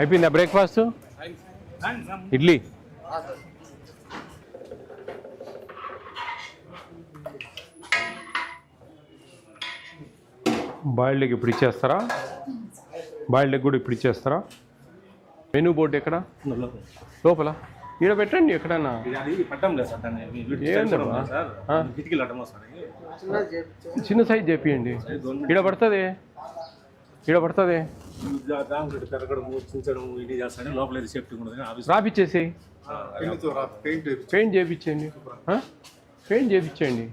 అయిపోయిందా breakfast? Idli. Boiled egg ఇప్పుడు ఇచ్చేస్తారా? బాయిల్డ్ ఎగ్ కూడా ఇప్పుడు ఇచ్చేస్తారా? మెనూ బోర్డు ఎక్కడ? లోపల ఈడ పెట్టండి ఎక్కడన్నా. చిన్న సైజ్ చేపియండి. ఈడ పడుతుంది, ఈడ పడుతుంది. రాపిచ్చేసి పెయింట్ చేయించండి, పెయింట్ చేయించండి.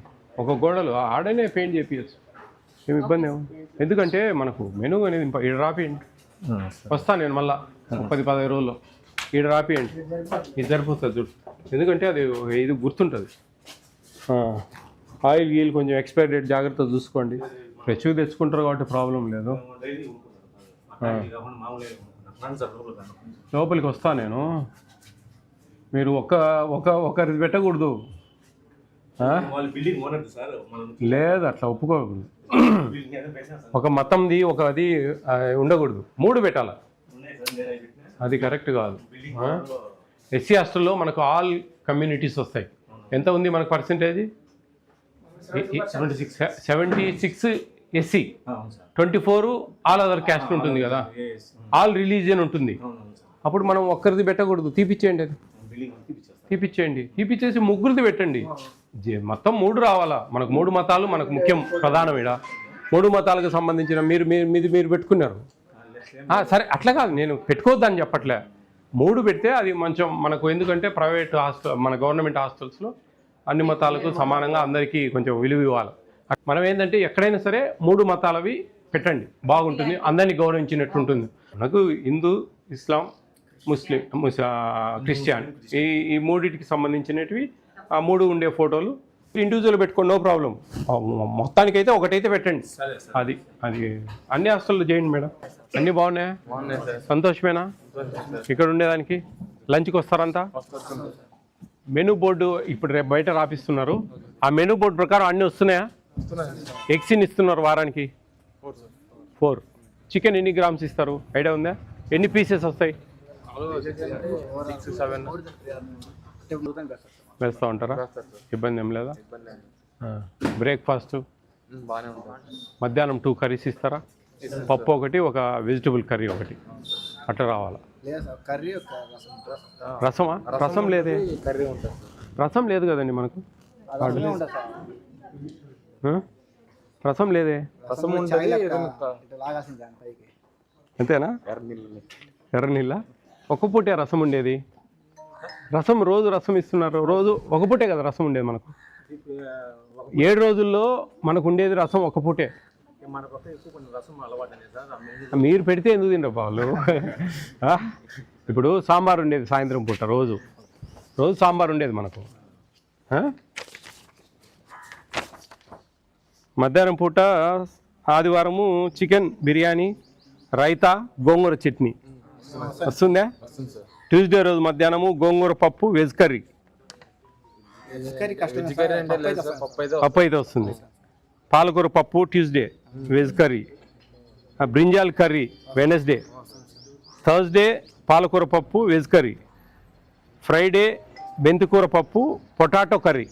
ఒక గోడలు ఆడనే పెయింట్ చేయించచ్చు, ఏమి ఇబ్బంది ఏమో. ఎందుకంటే మనకు మెనూ అనేది ఈడ రాపియండి. వస్తాను నేను మళ్ళా 10-15 రోజుల్లో. ఈడ రాపియండి, ఇది సరిపోతుంది చూడు. ఎందుకంటే అది ఇది గుర్తుంటుంది. ఆయిల్ గీల్ కొంచెం ఎక్స్పైరీ డేట్ జాగ్రత్తగా చూసుకోండి. ఫ్రెష్గా తెచ్చుకుంటారు కాబట్టి ప్రాబ్లం లేదు. లోపలికి వస్తా నేను. మీరు ఒకరిది పెట్టకూడదు. లేదు, అట్లా ఒప్పుకోకూడదు. ఒక మతంది ఒక అది ఉండకూడదు. 3 పెట్టాల, అది కరెక్ట్ కాదు. ఎస్సీ హాస్టల్లో మనకు ఆల్ కమ్యూనిటీస్ వస్తాయి. ఎంత ఉంది మనకు percentage? 76 SC, 24 all other caste ఉంటుంది కదా, ఆల్ రిలీజియన్ ఉంటుంది. అప్పుడు మనం ఒక్కరిది పెట్టకూడదు. తీపిచ్చేయండి, అది తీపిచ్చేయండి. తీపిచ్చేసి 3 పెట్టండి. మొత్తం 3 రావాలా. మనకు 3 మతాలు మనకు ముఖ్యం, ప్రధానం. ఇక్కడ 3 మతాలకు సంబంధించిన మీరు పెట్టుకున్నారు. సరే, అట్లా కాదు, నేను పెట్టుకోవద్దని చెప్పట్లే. 3 పెడితే అది మంచి మనకు. ఎందుకంటే ప్రైవేట్ మన గవర్నమెంట్ హాస్టల్స్లో అన్ని మతాలకు సమానంగా అందరికీ కొంచెం విలువ ఇవ్వాలి. మనం ఏంటంటే ఎక్కడైనా సరే 3 మతాలవి పెట్టండి, బాగుంటుంది, అందరినీ గౌరవించినట్టు ఉంటుంది. మనకు హిందూ, ఇస్లాం, ముస్లిం, క్రిస్టియన్, ఈ 3టికి సంబంధించినవి ఆ 3 ఉండే ఫోటోలు ఇండివిజువల్ పెట్టుకోండి, నో ప్రాబ్లం. మొత్తానికైతే ఒకటైతే పెట్టండి. అది అన్ని హాస్టల్లో చేయండి మేడం. అన్నీ బాగున్నాయా? సంతోషమేనా ఇక్కడ ఉండేదానికి? లంచ్కి వస్తారంతా? మెనూ బోర్డు ఇప్పుడు రేపు బయట రాపిస్తున్నారు. ఆ మెనూ బోర్డు ప్రకారం అన్నీ వస్తున్నాయా? ఎగ్స్ని ఇస్తున్నారు వారానికి 4. చికెన్ ఎన్ని గ్రామ్స్ ఇస్తారు ఐడియా ఉందా? ఎన్ని పీసెస్ వస్తాయి? 6-7 వేస్తూ ఉంటారా? ఇబ్బంది ఏం లేదా? బ్రేక్ఫాస్ట్ మధ్యాహ్నం 2 కర్రీస్ ఇస్తారా? పప్పు ఒకటి, ఒక వెజిటబుల్ కర్రీ ఒకటి, అట్లా రావాలా? రసమా? రసం లేదే, రసం లేదు కదండి మనకు. రసం లేదే. అంతేనా? ఎర్ర నీళ్ళ ఒక పూటే రసం ఉండేది. రసం రోజు రసం ఇస్తున్నారు. రోజు ఒక పూటే కదా రసం ఉండేది మనకు. 7 రోజుల్లో మనకు ఉండేది రసం ఒక పూటే. మీరు పెడితే ఎందుకు తింటారు వాళ్ళు? ఇప్పుడు సాంబార్ ఉండేది సాయంత్రం పూట, రోజు సాంబార్ ఉండేది మనకు. మధ్యాహ్నం పూట ఆదివారము చికెన్ బిర్యానీ, రైతా, గోంగూర చట్నీ వస్తుందా? ట్యూస్డే రోజు మధ్యాహ్నము గోంగూర పప్పు, వెజ్ కర్రీ, పప్పు అయితే వస్తుంది. పాలకూర పప్పు Tuesday, veg curry, brinjal curry Wednesday, Thursday పాలకూర పప్పు, వెజ్ కర్రీ, ఫ్రైడే మెంతికూర పప్పు, పొటాటో కర్రీ,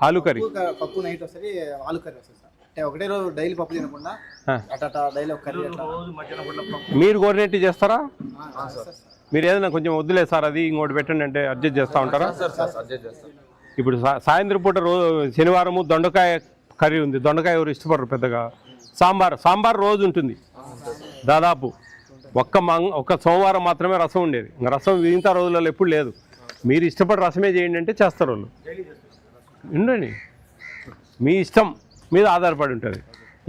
ఆలు కర్రీ. పప్పు నైట్ వస్తుంది, ఆలు కర్రీ వస్తుంది. ఒకటే రోజు డైలీ పప్పు తినకుండా డైలీ ఒక కర్రీ. మీరు కోఆర్డినేట్ చేస్తారా? మీరు ఏదైనా కొంచెం వద్దులే సార్ అది ఇంకోటి పెట్టండి అంటే అడ్జస్ట్ చేస్తూ ఉంటారా? ఇప్పుడు సాయంత్రం పూట రోజు శనివారము దొండకాయ కర్రీ ఉంది. దొండకాయ ఎవరు ఇష్టపడరు పెద్దగా. సాంబార్ రోజు ఉంటుంది దాదాపు. ఒక్క సోమవారం మాత్రమే రసం ఉండేది. ఇంకా రసం మిగతా రోజులలో ఎప్పుడు లేదు. మీరు ఇష్టపడి రసమే చేయండి అంటే చేస్తారు వాళ్ళు. ఉండండి, మీ ఇష్టం మీద ఆధారపడి ఉంటుంది.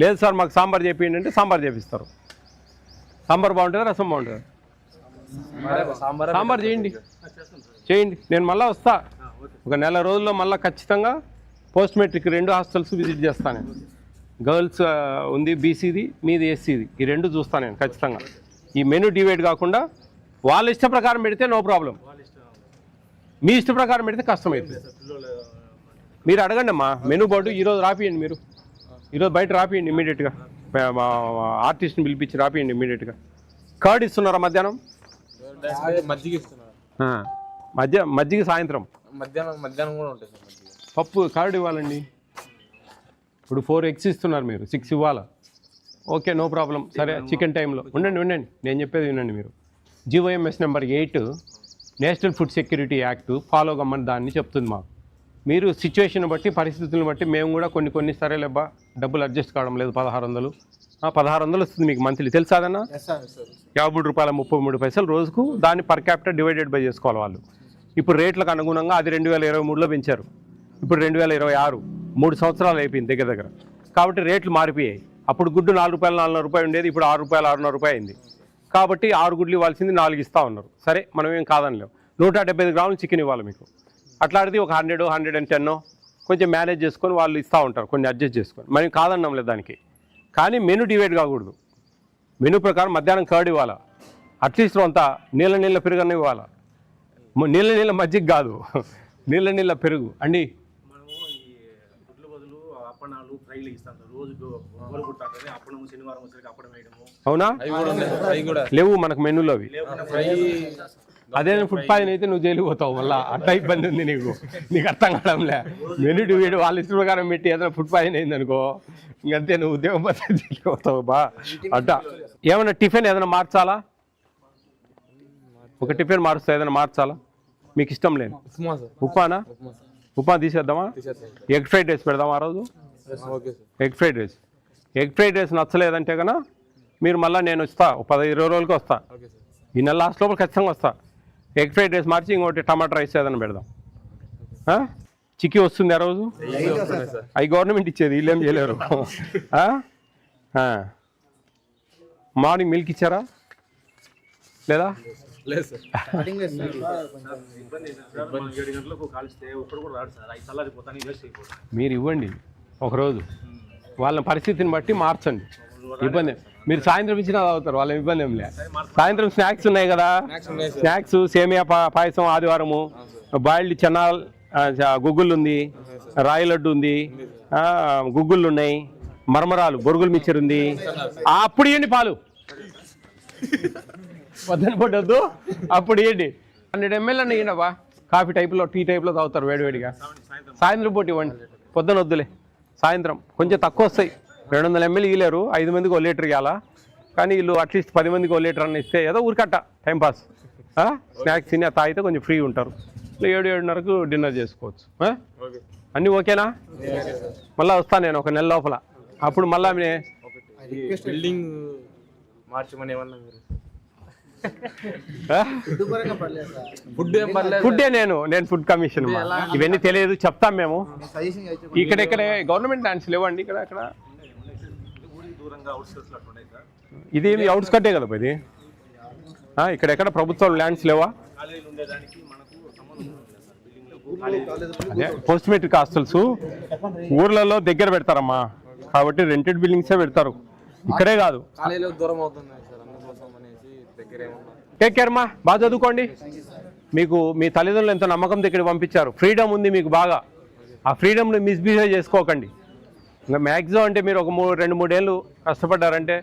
లేదు సార్ మాకు సాంబార్ చేయండి అంటే సాంబార్ చేపిస్తారు. సాంబార్ బాగుంటుందా, రసం బాగుంటుందా? సాంబార్ చేయండి. నేను మళ్ళీ వస్తా. ఒక నెల రోజుల్లో మళ్ళీ ఖచ్చితంగా పోస్ట్ మెట్రిక్ 2 హాస్టల్స్ విజిట్ చేస్తాను నేను. గర్ల్స్ ఉంది, బీసీది, మీది ఎస్సీది, ఈ 2 చూస్తాను నేను ఖచ్చితంగా. ఈ మెనూ డివైడ్ కాకుండా వాళ్ళ ఇష్ట ప్రకారం పెడితే నో ప్రాబ్లం. మీ ఇష్ట ప్రకారం పెడితే కష్టమవుతుంది. మీరు అడగండి అమ్మా, మెనూ బోర్డు ఈరోజు రాపియండి. మీరు ఈరోజు బయట రాపియండి ఇమీడియట్గా. ఆర్టిస్ట్ని పిలిపించి రాపియండి ఇమీడియట్గా. కర్డ్ ఇస్తున్నారా మధ్యాహ్నం? మజ్జిగ ఇస్తున్నారు. మజ్జిగ సాయంత్రం, మధ్యాహ్నం కూడా ఉంటుంది సార్ మజ్జిగ. పప్పు కర్డ్ ఇవ్వాలండి. ఇప్పుడు 4 eggs ఇస్తున్నారు, మీరు 6 ఇవ్వాలా? Okay, no problem. సరే, చికెన్ టైంలో ఉండండి. నేను చెప్పేది వినండి. మీరు GOMS number 8 national food security act follow కమ్మని దాన్ని చెప్తుంది మాకు. మీరు సిచ్యువేషన్ బట్టి, పరిస్థితులను బట్టి మేము కూడా కొన్ని సరేలేబ్బా డబ్బులు అడ్జస్ట్ కావడం లేదు. 1600 వస్తుంది మీకు మంత్లీ, తెలుసా అదన్నా? 53 రూపాయల 33 పైసలు రోజుకు. దాన్ని పర్ క్యాపిటల్ డివైడెడ్ బై చేసుకోవాలి వాళ్ళు. ఇప్పుడు రేట్లకు అనుగుణంగా అది 2023లో పెంచారు, ఇప్పుడు 2026, 3 సంవత్సరాలు అయిపోయింది దగ్గర. కాబట్టి రేట్లు మారిపోయాయి. అప్పుడు గుడ్డు 4 రూపాయలు 4.5 రూపాయలు ఉండేది, ఇప్పుడు 6 రూపాయలు 6.5 రూపాయలు అయింది. కాబట్టి 6 గుడ్లు ఇవ్వాల్సింది 4 ఇస్తూ ఉన్నారు. సరే, మనం ఏం కాదనిలేం. 175 గ్రాములు చికెన్ ఇవ్వాలి మీకు. అట్లాంటిది ఒక 100, 110 కొంచెం మేనేజ్ చేసుకొని వాళ్ళు ఇస్తూ ఉంటారు, కొన్ని అడ్జస్ట్ చేసుకొని. మనం కాదన్నాం లేదు దానికి. కానీ మెనూ డివైడ్ కాకూడదు. మెనూ ప్రకారం మధ్యాహ్నం కర్డ్ ఇవ్వాలా, అట్లీస్ట్ అంతా నీళ్ళ పెరుగన్న ఇవ్వాలా. నీళ్ళ మజ్జిగ కాదు, నీళ్ళ పెరుగు అండి. మనము ఈ గుడ్ల బదులు అప్పడాలు ఫ్రైలు ఇస్తాం సార్. రోజుకు గోలు గుట్టాలి, అప్పడం శనివారం వచ్చేసరికి అప్పడం వేయడము. అవునా? లేవు మనకు మెనూలో అవి. అదే ఫుడ్ పాయిజన్ అయితే నువ్వు జైలు పోతావు, మళ్ళీ అట్లా ఇబ్బంది ఉంది నీకు అర్థం కావడంలే. మెనూ డివైడ్ వాళ్ళ ఇష్ట ప్రకారం పెట్టి ఏదైనా ఫుడ్ పాయిజన్ అయింది అనుకో, ఇంకంతే నువ్వు ఉద్యోగం పోతే జైలు పోతావు బా. అట్టా ఏమైనా టిఫిన్ ఏదైనా మార్చాలా? ఒక టిఫిన్ మారుస్తా, ఏదైనా మార్చాలా? మీకు ఇష్టం లేదు ఉప్మానా? ఉప్మా తీసేద్దామా? ఎగ్ ఫ్రైడ్ రైస్ పెడదామా ఆ రోజు? ఎగ్ ఫ్రైడ్ రైస్ నచ్చలేదంటే కన్నా మీరు మళ్ళీ నేను వస్తా, 10-20 రోజులకి వస్తా. ఈ నెల లాస్ట్ లోపల ఖచ్చితంగా వస్తా. ఎగ్ ఫ్రైడ్ రైస్ మార్చి ఇంకోటి టమాటా రైస్ ఏదైనా పెడదాం. చిక్కీ వస్తుంది ఆ రోజు, అవి గవర్నమెంట్ ఇచ్చేది, వీళ్ళు ఏం చేయలేరు. మార్నింగ్ మిల్క్ ఇచ్చారా లేదా? లేదు సార్. 7 గంటలకు కాలిస్తే ఒక్కడు కూడా రాడు సార్. అవి చల్లారిపోతాను, వేస్ట్ అయిపోతాను. మీరు ఇవ్వండి ఒకరోజు, వాళ్ళ పరిస్థితిని బట్టి మార్చండి. ఇబ్బంది మీరు సాయంత్రం ఇచ్చినా తాగుతారు, వాళ్ళ ఇబ్బంది ఏం లేదు. సాయంత్రం స్నాక్స్ ఉన్నాయి కదా, స్నాక్స్ సేమియా పాయసం, ఆదివారము బాయిల్డ్ చెన్నా గుగ్గులు ఉంది, రాయి లడ్డు ఉంది, గుగ్గుళ్ళు ఉన్నాయి, మరమరాలు బొరుగులు మిక్చర్ ఉంది. అప్పుడు ఇవ్వండి పాలు, వద్దని పడద్దు, అప్పుడు ఇవ్వండి. 100 ml అన్న ఇవ్వండి. కాఫీ టైప్లో, టీ టైప్లో తాగుతారు వేడివేడిగా. సాయంత్రం పూట ఇవ్వండి, పొద్దున వద్దులే. సాయంత్రం కొంచెం తక్కువ వస్తాయి. 200 ml ఇవ్వలేరు, 5 మందికి 1 లీటర్ ఇవ్వాలా. కానీ వీళ్ళు అట్లీస్ట్ 10 మందికి 1 లీటర్ అన్న ఇస్తే ఏదో ఊరికట్ట టైంపాస్. స్నాక్స్ తిని తాగితే కొంచెం ఫ్రీ ఉంటారు. 7-7:30కు డిన్నర్ చేసుకోవచ్చు. అన్నీ ఓకేనా? మళ్ళీ వస్తాను నేను 1 నెల లోపల. అప్పుడు మళ్ళీ బిల్డింగ్ మార్చమని ఏమన్నా ఫుడ్డే నేను ఫుడ్ కమిషన్. ఇవన్నీ తెలియదు, చెప్తాం మేము. ఇక్కడెక్కడే గవర్నమెంట్ ల్యాండ్స్ లేవండి ఇక్కడ అక్కడ. ఇదేమి అవుట్స్కట్టే కదా ఇది. ఇక్కడెక్కడ ప్రభుత్వం ల్యాండ్స్ లేవా? అదే పోస్ట్ మెట్రిక్ హాస్టల్స్ ఊర్లలో దగ్గర పెడతారమ్మా, కాబట్టి రెంటెడ్ బిల్డింగ్సే పెడతారు. ఇక్కడే కాదు. దూరం అవుతుంది సార్, అందుకోసం అనేసి దగ్గర. టేక్ కేర్ మా, బాగా చదువుకోండి. మీకు మీ తల్లిదండ్రులు ఎంతో నమ్మకంతో ఇక్కడ పంపించారు, ఫ్రీడమ్ ఉంది మీకు బాగా. ఆ ఫ్రీడమ్ని మిస్బిహేవ్ చేసుకోకండి. ఇంకా మ్యాక్సిమం అంటే మీరు ఒక 2-3 ఏళ్ళు కష్టపడ్డారంటే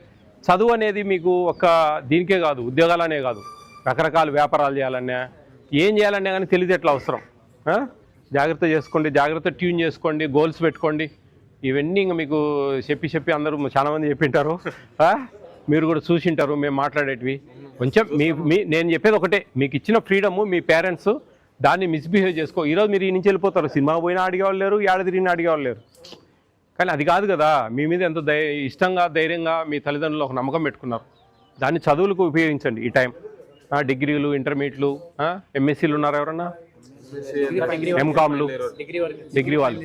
చదువు అనేది మీకు ఒక దీనికే కాదు, ఉద్యోగాలనే కాదు, రకరకాల వ్యాపారాలు చేయాలన్నా ఏం చేయాలన్నా కానీ తెలివితేటలు అవసరం. జాగ్రత్త చేసుకోండి, జాగ్రత్త ట్యూన్ చేసుకోండి, గోల్స్ పెట్టుకోండి. ఇవన్నీ ఇంకా మీకు చెప్పి అందరూ చాలామంది చెప్పింటారు, మీరు కూడా చూసింటారు మేము మాట్లాడేటివి. కొంచెం నేను చెప్పేది ఒకటే, మీకు ఇచ్చిన ఫ్రీడము మీ పేరెంట్స్ దాన్ని మిస్బిహేవ్ చేసుకో. ఈరోజు మీరు ఈ నుంచి వెళ్ళిపోతారు, సినిమా పోయినా అడిగేవాళ్ళు లేరు, ఏడ తిరిగినా అడిగేవాళ్ళు లేరు. కానీ అది కాదు కదా, మీ మీద ఎంతో ఇష్టంగా ధైర్యంగా మీ తల్లిదండ్రులు ఒక నమ్మకం పెట్టుకున్నారు. దాన్ని చదువులకు ఉపయోగించండి ఈ టైం. డిగ్రీలు, ఇంటర్మీడియట్లు, ఎంఎస్సీలు ఉన్నారు ఎవరన్నా, ఎంకామ్లు, డిగ్రీ వాళ్ళు.